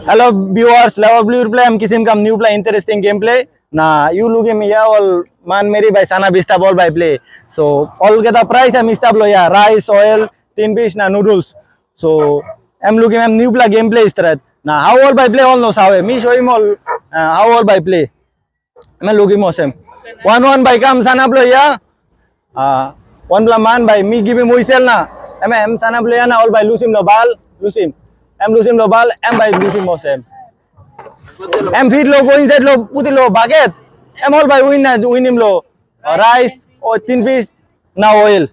Hello viewers, Level Blue play. I'm kissing come new play, interesting gameplay. Nah, you look at me, yeah, all man, Mary by Sana Vista ball by play. So all get the price. I'm istablo, yeah, rice, oil, tin fish, na noodles. So I'm looking, I'm new play gameplay is that. Nah, how all by play all knows how. Me show him all how all by play. I'm looking most 1-1 by come Sana blow, yeah. One bla man by me give him whistle na. I'm Sana blow, yeah, na all by lose him the ball, lose him. I'm losing the ball, I'm by losing most. Em feed lo, go inside lo, put lo, bucket. Em all by win him lo. Rice or tin fish, now oil.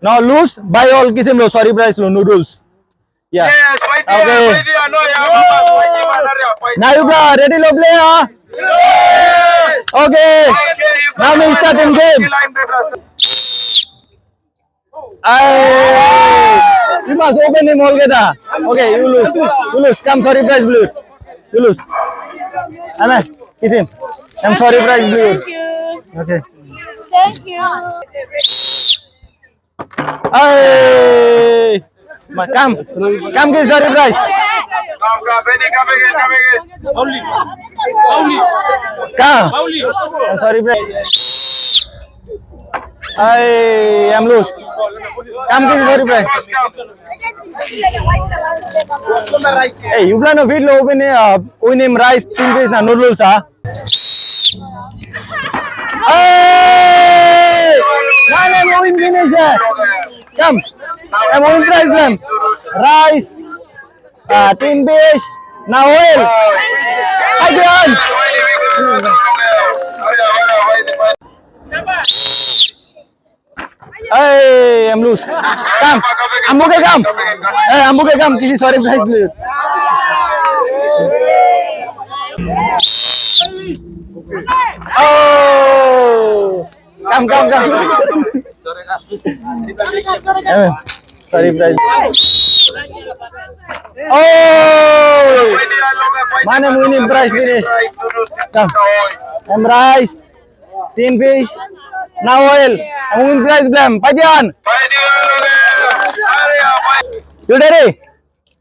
Now lose, buy all kiss him lo, sorry price lo, noodles. Yeah. Okay. Now you play, ready lo play, huh? Okay. Now we start in game. You must open him all together. Okay, you lose. You lose. Come, sorry price blue. You lose. Amen. Kiss him. I'm sorry price blue. Thank you. Okay. Thank you. Hey. Come. Come kiss sorry price. Come. I'm sorry price. I'm loose. Come kiss sorry price. Hey, you plan to feed low win him rice, tin fish, and noodles, huh? Hey! I'm moving finish. Come. I'm moving price plan. Rice, tin fish, now oil. Again. Hey, I'm loose. Come. Ambuke come. Hey, Ambuke come. Kisi sorry price please. Oh. Come. Sorry price. Oh. Mana winning price finish. Come. I'm rice, tin fish, now oil. I'm winning price blame. Pajan. You ready?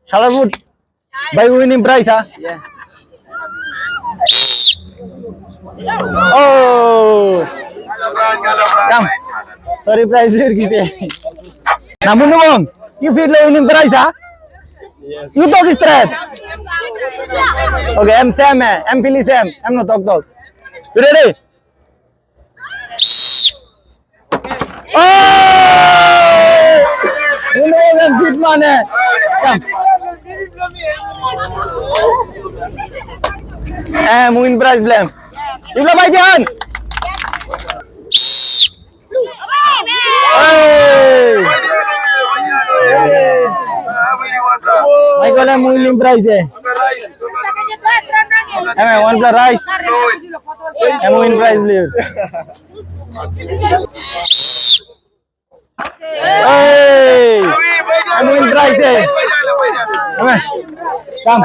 Shall I put by winning price, huh? Yeah. Oh. Come. Sorry price clear kise. Namun bang, you feel like winning price, huh? Yes. You talk stress. Okay, I'm Sam, I'm Philly Sam. I'm not talk. You ready? Oh! You know I'm fit man. Come. Win prize blame. You go by Jan. Hey! Michael, I'm winning prize. I'm one plus rice. I'm winning prize blame. Hey! I'm winning prize. Come.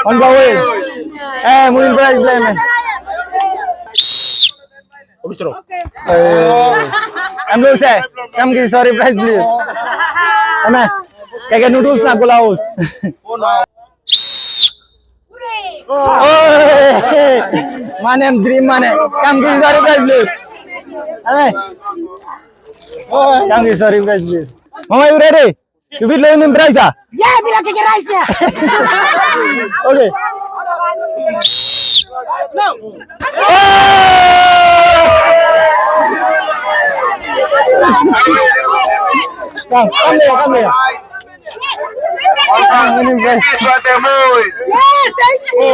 On the way. I'm winning prize blame. I'm lose. Come give sorry price please. Amen. Kayak noodles na kulaus. Oh, man, I'm dream man. Come give sorry price please. Amen. Come give sorry price please. Mama, you ready? You will learn in price, ah? Yeah, bila kaya rice ya. Okay. No. Come here. Yes, thank you.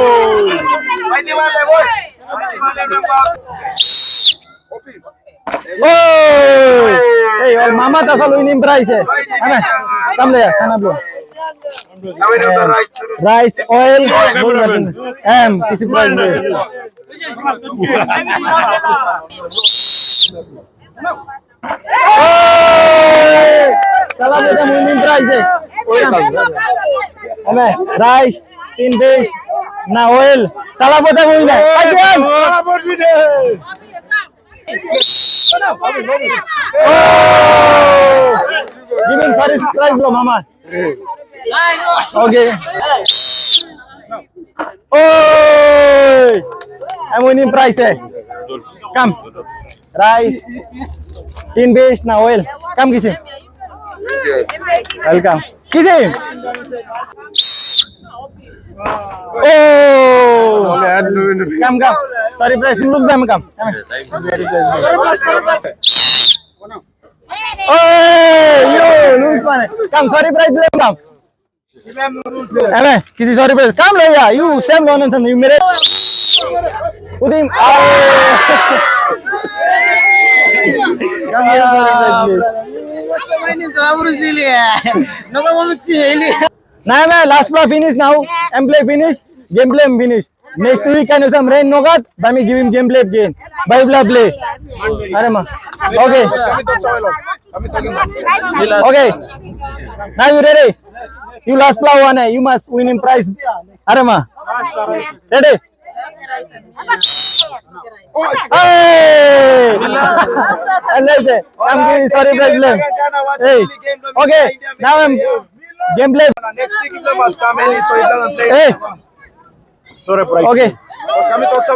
Oh! Hey, all mama ta selalu ini price eh. Amen. Come le, sana belum. Rice, oil, kisi price le. Oh! Salah kita ini price eh. Amen. Rice, tin fish, na oil. Salah kita ini. Kajian. Oh! Giving sorry price bro, mama. Okay. Oh, I'm winning prize. Come. Rice. Tin base na oil. Come kisim. Welcome. Kisim. Oh. Come. Sorry prize. Look them come. Oh, yo, lose money. Come. Sorry prize. Come. Amen. Kisi sorry prize. Come Loya. You same loan and you mere. Udim. Come here. Nah, last play finish now. Gameplay finish. Gameplay finish. Next week can you some rain no got? Then we give him gameplay again. Bible play. Are ma. Okay. Okay. Now you ready? You last play one. You must win in prize. Are ma. Ready? Hey! I'm giving sorry prize. Hey. Okay. Now I'm gameplay. Next week he must come early so he doesn't play. Hey. Sorry, price. Okay. Kami talk sa